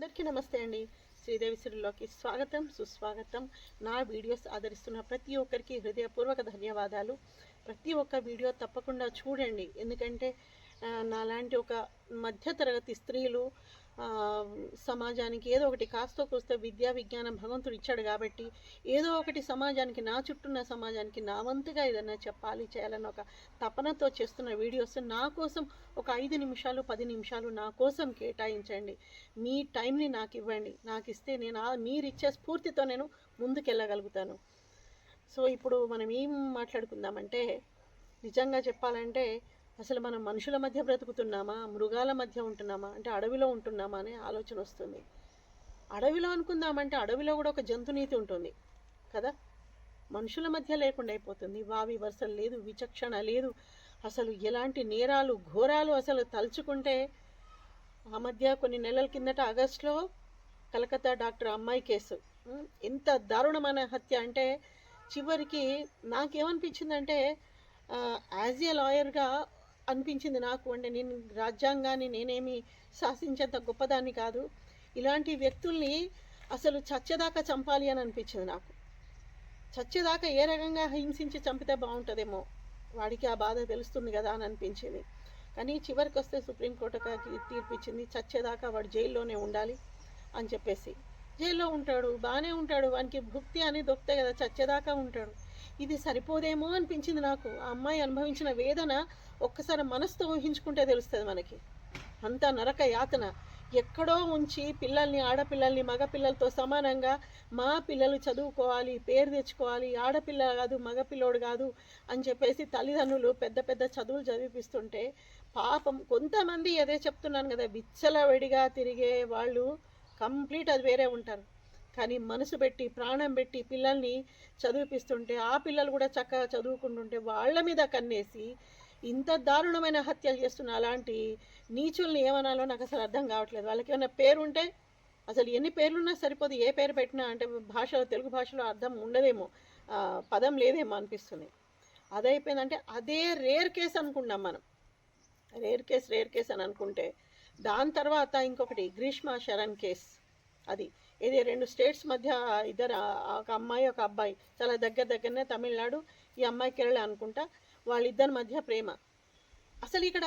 అందరికీ నమస్తే అండి. శ్రీదేవి సిరిలోకి స్వాగతం, సుస్వాగతం. నా వీడియోస్ ఆదరిస్తున్న ప్రతి ఒక్కరికి హృదయపూర్వక ధన్యవాదాలు. ప్రతి ఒక్క వీడియో తప్పకుండా చూడండి. ఎందుకంటే నాలాంటి ఒక మధ్యతరగతి స్త్రీలు సమాజానికి ఏదో ఒకటి కాస్తో కూస్తో విద్యా విజ్ఞానం భగవంతుడు ఇచ్చాడు కాబట్టి ఏదో ఒకటి సమాజానికి, నా చుట్టూన్న సమాజానికి నా వంతుగా ఏదైనా చెప్పాలి, చేయాలని ఒక తపనతో చేస్తున్న వీడియోస్ నా కోసం ఒక 5 నిమిషాలు 10 నిమిషాలు నా కోసం కేటాయించండి. మీ టైంని నాకు ఇవ్వండి. నాకు ఇస్తే నేను మీరిచ్చే స్ఫూర్తితో నేను ముందుకెళ్ళగలుగుతాను. సో ఇప్పుడు మనం ఏం మాట్లాడుకుందామంటే, నిజంగా చెప్పాలంటే అసలు మనం మనుషుల మధ్య బ్రతుకుతున్నామా, మృగాల మధ్య ఉంటున్నామా, అంటే అడవిలో ఉంటున్నామా అనే ఆలోచన వస్తుంది. అడవిలో అనుకుందామంటే అడవిలో కూడా ఒక జంతునీతి ఉంటుంది కదా. మనుషుల మధ్య లేకుండా అయిపోతుంది. వావి వరుసలు లేదు, విచక్షణ లేదు, అసలు ఎలాంటి నేరాలు ఘోరాలు అసలు తలుచుకుంటే. ఆ మధ్య కొన్ని నెలల కిందట ఆగస్టులో కలకత్తా డాక్టర్ అమ్మాయి కేసు ఎంత దారుణమైన హత్య అంటే, చివరికి నాకేమనిపించిందంటే యాజ్ ఏ లాయర్గా అనిపించింది నాకు. అంటే నేను రాజ్యాంగాన్ని నేనేమి శాసించేంత గొప్పదాన్ని కాదు. ఇలాంటి వ్యక్తుల్ని అసలు చచ్చేదాకా చంపాలి అని అనిపించింది నాకు. చచ్చేదాకా ఏ రకంగా హింసించి చంపితే బాగుంటుందేమో, వాడికి ఆ బాధ తెలుస్తుంది కదా అని అనిపించింది. కానీ చివరికి వస్తే సుప్రీంకోర్టుకి తీర్పిచ్చింది, చచ్చేదాకా వాడు జైల్లోనే ఉండాలి అని చెప్పేసి. జైల్లో ఉంటాడు, బాగానే ఉంటాడు, వానికి భుక్తి అని దొరికితే కదా చచ్చేదాకా ఉంటాడు. ఇది సరిపోదేమో అనిపించింది నాకు. ఆ అమ్మాయి అనుభవించిన వేదన ఒక్కసారి మనసుతో ఊహించుకుంటే తెలుస్తుంది మనకి. అంత నరక యాతన ఎక్కడో ఉంచి పిల్లల్ని, ఆడపిల్లల్ని మగపిల్లలతో సమానంగా మా పిల్లలు చదువుకోవాలి, పేరు తెచ్చుకోవాలి, ఆడపిల్ల కాదు మగపిల్లోడు కాదు అని చెప్పేసి తల్లిదండ్రులు పెద్ద పెద్ద చదువులు చదివిపిస్తుంటే, పాపం కొంతమంది అదే చెప్తున్నాను కదా, విచ్చలవిడిగా తిరిగే వాళ్ళు కంప్లీట్ అది వేరే ఉంటారు. కానీ మనసు పెట్టి ప్రాణం పెట్టి పిల్లల్ని చదివిపిస్తుంటే, ఆ పిల్లలు కూడా చక్కగా చదువుకుంటుంటే వాళ్ళ మీద కన్నేసి ఇంత దారుణమైన హత్యలు చేస్తున్న అలాంటి నీచుల్ని ఏమనాలో నాకు అసలు అర్థం కావట్లేదు. వాళ్ళకి ఏమైనా పేరుంటే, అసలు ఎన్ని పేర్లున్నా సరిపోదు, ఏ పేరు పెట్టినా అంటే భాషలో, తెలుగు భాషలో అర్థం ఉండదేమో, పదం లేదేమో అనిపిస్తుంది. అదైపోయిందంటే అదే రేర్ కేసు అనుకున్నాం మనం. రేర్ కేస్ అని అనుకుంటే, దాని తర్వాత ఇంకొకటి గ్రీష్మ శరణ్ కేస్. అది ఇది 2 స్టేట్స్ మధ్య ఇద్దరు, ఒక అమ్మాయి ఒక అబ్బాయి, చాలా దగ్గరనే, తమిళనాడు, ఈ అమ్మాయి కేరళ అనుకుంటా. వాళ్ళిద్దరి మధ్య ప్రేమ. అసలు ఇక్కడ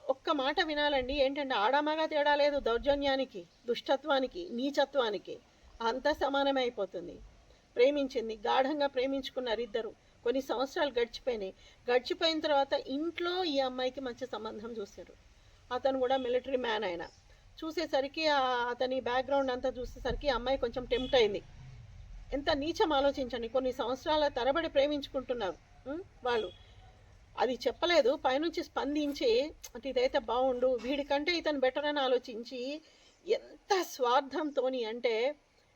ఒక్క మాట వినాలండి, ఏంటంటే ఆడమగా తేడా లేదు, దౌర్జన్యానికి, దుష్టత్వానికి, నీచత్వానికి అంతా సమానమే అయిపోతుంది. ప్రేమించింది, గాఢంగా ప్రేమించుకున్నారు ఇద్దరు. కొన్ని సంవత్సరాలు గడిచిపోయిన తర్వాత ఇంట్లో ఈ అమ్మాయికి మంచి సంబంధం చూశారు. అతను కూడా మిలిటరీ మ్యాన్. ఆయన చూసేసరికి అతని బ్యాక్గ్రౌండ్ అంతా చూసేసరికి అమ్మాయి కొంచెం టెంప్ట్ అయింది. ఎంత నీచం ఆలోచించండి, కొన్ని సంవత్సరాల తరబడి ప్రేమించుకుంటున్నారు వాళ్ళు. అది చెప్పలేదు, పైనుంచి స్పందించి అంటే ఇదైతే బాగుండు, వీడికంటే ఇతను బెటర్ అని ఆలోచించి ఎంత స్వార్థంతో అంటే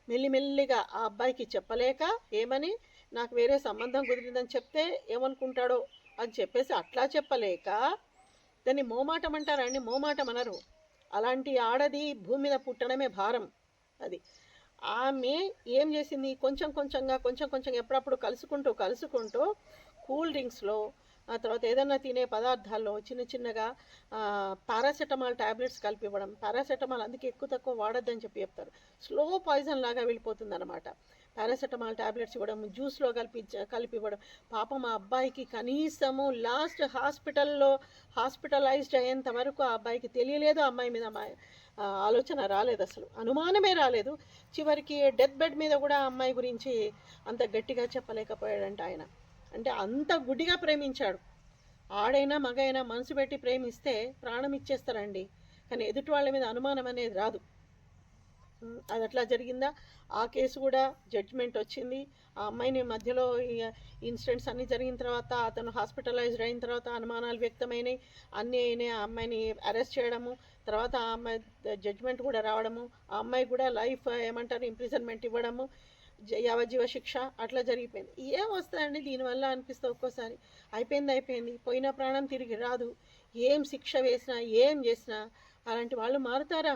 మెల్లిమెల్లిగా ఆ అబ్బాయికి చెప్పలేక, ఏమని నాకు వేరే సంబంధం కుదిరిందని చెప్తే ఏమనుకుంటాడో అని చెప్పేసి అట్లా చెప్పలేక, దాన్ని మోమాటం అంటారండి, మోమాటం అనరు. అలాంటి ఆడది భూమి మీద పుట్టడమే భారం. అది ఆమె ఏం చేసింది, కొంచెం కొంచెంగా ఎప్పుడప్పుడు కలుసుకుంటూ కూల్ డ్రింక్స్లో, ఆ తర్వాత ఏదన్నా తినే పదార్థాల్లో చిన్నగా పారాసెటమాల్ ట్యాబ్లెట్స్ కలిపి ఇవ్వడం. పారాసెటమాల్ అందుకే ఎక్కువ తక్కువ వాడొద్దని చెప్తారు. స్లో పాయిజన్ లాగా వెళ్ళిపోతుంది అనమాట. పారాసెటమాల్ ట్యాబ్లెట్స్ ఇవ్వడం, జ్యూస్లో కలిపి ఇవ్వడం. పాపం ఆ అబ్బాయికి కనీసము లాస్ట్ హాస్పిటలైజ్డ్ అయ్యేంత వరకు ఆ అబ్బాయికి తెలియలేదు, ఆ అమ్మాయి మీద ఆలోచన రాలేదు, అసలు అనుమానమే రాలేదు. చివరికి డెత్ బెడ్ మీద కూడా ఆ అమ్మాయి గురించి అంత గట్టిగా చెప్పలేకపోయాడంట ఆయన. అంటే అంత గుడ్డిగా ప్రేమించాడు. ఆడైనా మగైనా మనసు పెట్టి ప్రేమిస్తే ప్రాణం ఇచ్చేస్తారండి, కానీ ఎదుటి వాళ్ళ మీద అనుమానం అనేది రాదు. అది అట్లా జరిగిందా. ఆ కేసు కూడా జడ్జిమెంట్ వచ్చింది. ఆ అమ్మాయిని మధ్యలో ఇన్సిడెంట్స్ అన్నీ జరిగిన తర్వాత, అతను హాస్పిటలైజ్డ్ అయిన తర్వాత అనుమానాలు వ్యక్తమైనాయి, అన్నీ అయినాయి. ఆ అమ్మాయిని అరెస్ట్ చేయడము, తర్వాత ఆ అమ్మాయి జడ్జిమెంట్ కూడా రావడము, ఆ అమ్మాయి కూడా లైఫ్ ఇంప్రిజన్మెంట్ ఇవ్వడము, యావజ్జీవ శిక్ష అట్లా జరిగిపోయింది. ఏం వస్తుందండి దీనివల్ల అనిపిస్తే ఒక్కోసారి. అయిపోయింది, పోయిన ప్రాణం తిరిగి రాదు. ఏం శిక్ష వేసినా, ఏం చేసినా అలాంటి వాళ్ళు మారుతారా?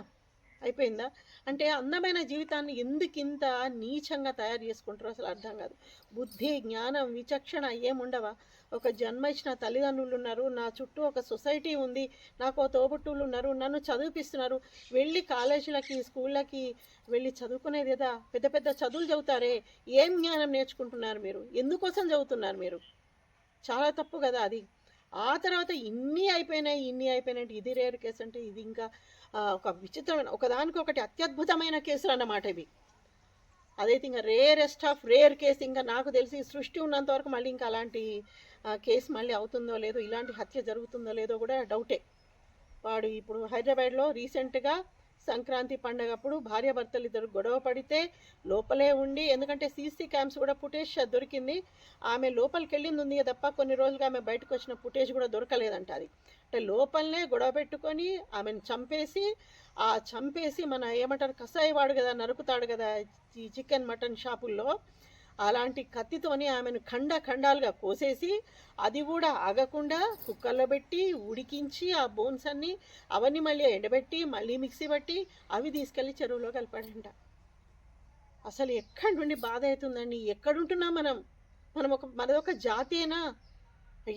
అయిపోయిందా? అంటే అందమైన జీవితాన్ని ఎందుకింత నీచంగా తయారు చేసుకుంటారో అసలు అర్థం కాదు. బుద్ధి, జ్ఞానం, విచక్షణ ఏముండవా? ఒక జన్మ ఇచ్చిన తల్లిదండ్రులు ఉన్నారు, నా చుట్టూ ఒక సొసైటీ ఉంది, నాకు తోబుట్టువులు ఉన్నారు, నన్ను చదివిపిస్తున్నారు. వెళ్ళి కాలేజీలకి, స్కూళ్ళకి వెళ్ళి చదువుకునేది కదా, పెద్ద పెద్ద చదువులు చదువుతారే, ఏం జ్ఞానం నేర్చుకుంటున్నారు మీరు? ఎందుకోసం చదువుతున్నారు మీరు? చాలా తప్పు కదా అది. ఆ తర్వాత ఇన్ని అయిపోయినాయి ఇది రేర్ కేసు అంటే ఇది ఇంకా ఒక విచిత్రమైన ఒకదానికొకటి అత్యద్భుతమైన కేసులు అన్నమాట ఇవి. అదైతే ఇంకా రేరెస్ట్ ఆఫ్ రేర్ కేసు. ఇంకా నాకు తెలిసి సృష్టి ఉన్నంత వరకు మళ్ళీ ఇంకా అలాంటి కేసు మళ్ళీ అవుతుందో లేదో, ఇలాంటి హత్య జరుగుతుందో లేదో కూడా డౌటే. వాడు ఇప్పుడు హైదరాబాద్లో రీసెంట్గా సంక్రాంతి పండగప్పుడు భార్యాభర్తలు ఇద్దరు గొడవ పడితే లోపలే ఉండి, ఎందుకంటే సీసీ క్యామ్స్ కూడా ఫుటేజ్ దొరికింది, ఆమె లోపలికి వెళ్ళింది ఉంది తప్ప కొన్ని రోజులుగా ఆమె బయటకు వచ్చిన ఫుటేజ్ కూడా దొరకలేదంట. అది అంటే లోపలనే గొడవ పెట్టుకొని ఆమెను చంపేసి మన ఏమంటారు కసాయి వాడు కదా, నరుకుతాడు కదా ఈ చికెన్ మటన్ షాపుల్లో, అలాంటి కత్తితోని ఆమెను ఖండాలుగా కోసేసి, అది కూడా ఆగకుండా కుక్కర్లో పెట్టి ఉడికించి ఆ బోన్స్ అన్నీ అవన్నీ మళ్ళీ ఎండబెట్టి మళ్ళీ మిక్సీ పట్టి అవి తీసుకెళ్ళి చెరువులో కలిపాడంట. అసలు ఎక్కడి నుండి బాధ అవుతుందండి? ఎక్కడుంటున్నాం మనది ఒక జాతేనా?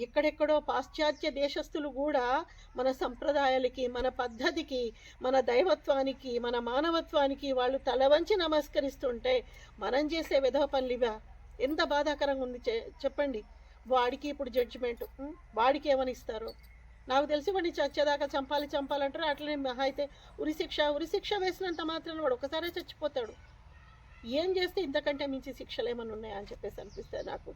ఎక్కడెక్కడో పాశ్చాత్య దేశస్థులు కూడా మన సంప్రదాయాలకి, మన పద్ధతికి, మన దైవత్వానికి, మన మానవత్వానికి వాళ్ళు తల వంచి నమస్కరిస్తుంటే మనం చేసే విధవ పనులివా? ఎంత బాధాకరంగా ఉంది చెప్పండి. వాడికి ఇప్పుడు జడ్జిమెంట్, వాడికి ఏమని ఇస్తారో నాకు తెలిసి వాడిని చచ్చేదాకా చంపాలంటారు. అట్లనే మహా అయితే ఉరిశిక్ష వేసినంత మాత్రం వాడు ఒకసారే చచ్చిపోతాడు. ఏం చేస్తే ఇంతకంటే మించి శిక్షలు ఏమైనా ఉన్నాయా అని చెప్పేసి అనిపిస్తుంది నాకు.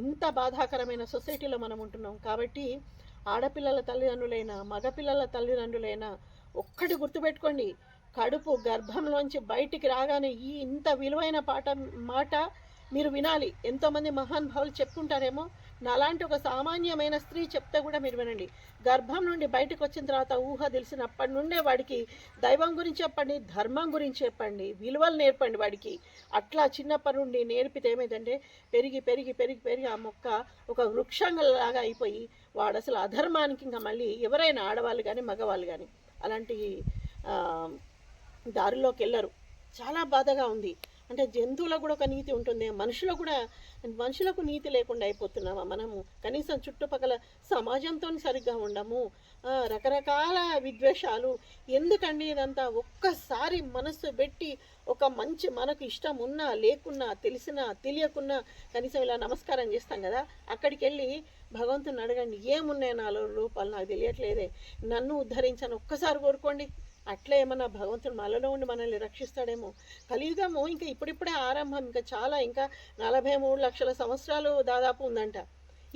ఇంత బాధాకరమైన సొసైటీలో మనం ఉంటున్నాం. కాబట్టి ఆడపిల్లల తల్లిదండ్రులైనా మగపిల్లల తల్లిదండ్రులైనా ఒక్కటి గుర్తుపెట్టుకోండి, గర్భంలోంచి బయటికి రాగానే ఇంత విలువైన మాట మీరు వినాలి. ఎంతోమంది మహానుభావులు చెప్పుకుంటారేమో, నాలాంటి ఒక సామాన్యమైన స్త్రీ చెప్తే కూడా మీరు వినండి. గర్భం నుండి బయటకు వచ్చిన తర్వాత ఊహ తెలిసినప్పటి నుండే వాడికి దైవం గురించి చెప్పండి, ధర్మం గురించి చెప్పండి, విలువలు నేర్పండి వాడికి. అట్లా చిన్నప్పటి నుండి నేర్పితే ఏమైందంటే పెరిగి పెరిగి పెరిగి పెరిగి ఆ మొక్క ఒక వృక్షంలాగా అయిపోయి వాడు అసలు అధర్మానికి ఇంకా మళ్ళీ ఎవరైనా ఆడవాళ్ళు కానీ మగవాళ్ళు కానీ అలాంటి దారిలోకి వెళ్ళరు. చాలా బాధగా ఉంది. అంటే జంతువులకు కూడా ఒక నీతి ఉంటుంది, మనుషులకు నీతి లేకుండా అయిపోతున్నామా మనము? కనీసం చుట్టుపక్కల సమాజంతో సరిగ్గా ఉండము, రకరకాల విద్వేషాలు. ఎందుకండి ఇదంతా? ఒక్కసారి మనసు పెట్టి ఒక మంచి మనకు ఇష్టం ఉన్నా లేకున్నా, తెలిసినా తెలియకున్నా కనీసం ఇలా నమస్కారం చేస్తాం కదా, అక్కడికి వెళ్ళి భగవంతుని అడగండి, ఏమున్నాయి నాలో లోపాలు నాకు తెలియట్లేదే, నన్ను ఉద్ధరించని ఒక్కసారి కోరుకోండి. అట్లా ఏమన్నా భగవంతుడు మనలో ఉండి మనల్ని రక్షిస్తాడేమో. కలియుగము ఇంకా ఇప్పుడిప్పుడే ఆరంభం, ఇంకా 43 లక్షల సంవత్సరాలు దాదాపు ఉందంట.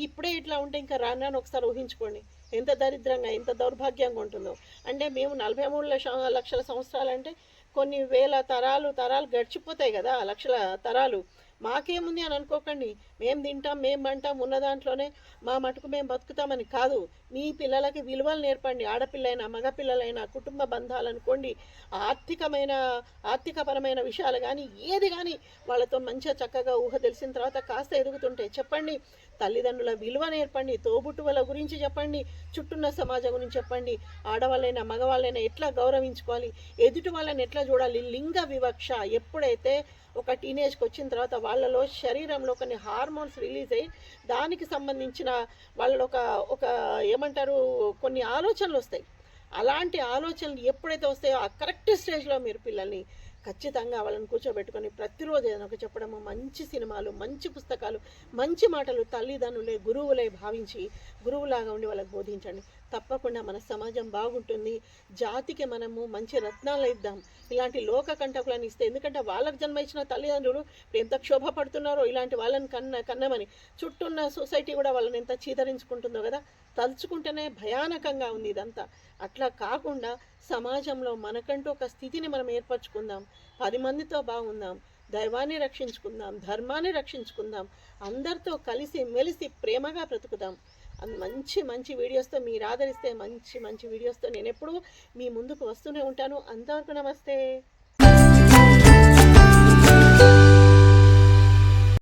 ఇప్పుడే ఇట్లా ఉంటే ఇంకా రాను ఒకసారి ఊహించుకోండి ఎంత దరిద్రంగా, ఎంత దౌర్భాగ్యంగా ఉంటుందో. అంటే మేము 43 లక్షల సంవత్సరాలు అంటే కొన్ని వేల తరాలు గడిచిపోతాయి కదా, లక్షల తరాలు. మాకేముంది అని అనుకోకండి, మేము తింటాం, మేము పంటాం, ఉన్న దాంట్లోనే మా మటుకు మేము బతుకుతామని కాదు. మీ పిల్లలకి విలువలు నేర్పండి. ఆడపిల్లైనా మగపిల్లలైనా కుటుంబ బంధాలు అనుకోండి, ఆర్థికపరమైన విషయాలు కానీ ఏది కానీ వాళ్ళతో మంచిగా చక్కగా ఊహ తెలిసిన తర్వాత కాస్త ఎదుగుతుంటే చెప్పండి. తల్లిదండ్రుల విలువ నేర్పండి, తోబుట్టువుల గురించి చెప్పండి, చుట్టూన్న సమాజం గురించి చెప్పండి. ఆడవాళ్ళైనా మగవాళ్ళైనా ఎట్లా గౌరవించుకోవాలి, ఎదుటి వాళ్ళని ఎట్లా చూడాలి. లింగ వివక్ష ఎప్పుడైతే ఒక టీనేజ్కి వచ్చిన తర్వాత వాళ్ళలో శరీరంలో కొన్ని హార్మోన్స్ రిలీజ్ అయ్యి దానికి సంబంధించిన వాళ్ళలో ఒక ఏమంటారు కొన్ని ఆలోచనలు వస్తాయి. అలాంటి ఆలోచనలు ఎప్పుడైతే వస్తాయో ఆ కరెక్ట్ స్టేజ్లో మీరు పిల్లల్ని ఖచ్చితంగా వాళ్ళని కూర్చోబెట్టుకొని ప్రతిరోజు ఏదైనా ఒక చెప్పడము, మంచి సినిమాలు, మంచి పుస్తకాలు, మంచి మాటలు తల్లిదండ్రులే గురువులే భావించి గురువులాగా ఉండి వాళ్ళకి బోధించండి. తప్పకుండా మన సమాజం బాగుంటుంది. జాతికి మనము మంచి రత్నాలు ఇద్దాం, ఇలాంటి లోక కంటకులను ఇస్తే. ఎందుకంటే వాళ్ళకు జన్మ ఇచ్చిన తల్లిదండ్రులు ఎంత క్షోభపడుతున్నారో ఇలాంటి వాళ్ళని కన్నమని. చుట్టూన్న సొసైటీ కూడా వాళ్ళని ఎంత చీదరించుకుంటుందో కదా, తలుచుకుంటేనే భయానకంగా ఉంది ఇదంతా. అట్లా కాకుండా సమాజంలో మనకంటూ ఒక స్థితిని మనం ఏర్పరచుకుందాం, 10 మందితో బాగుందాం, దైవాన్ని రక్షించుకుందాం, ధర్మాన్ని రక్షించుకుందాం, అందరితో కలిసి మెలిసి ప్రేమగా బ్రతుకుదాం. మంచి వీడియోస్తో మీరు ఆదరిస్తే మంచి వీడియోస్తో నేను ఎప్పుడూ మీ ముందుకు వస్తూనే ఉంటాను. అంతవరకు నమస్తే.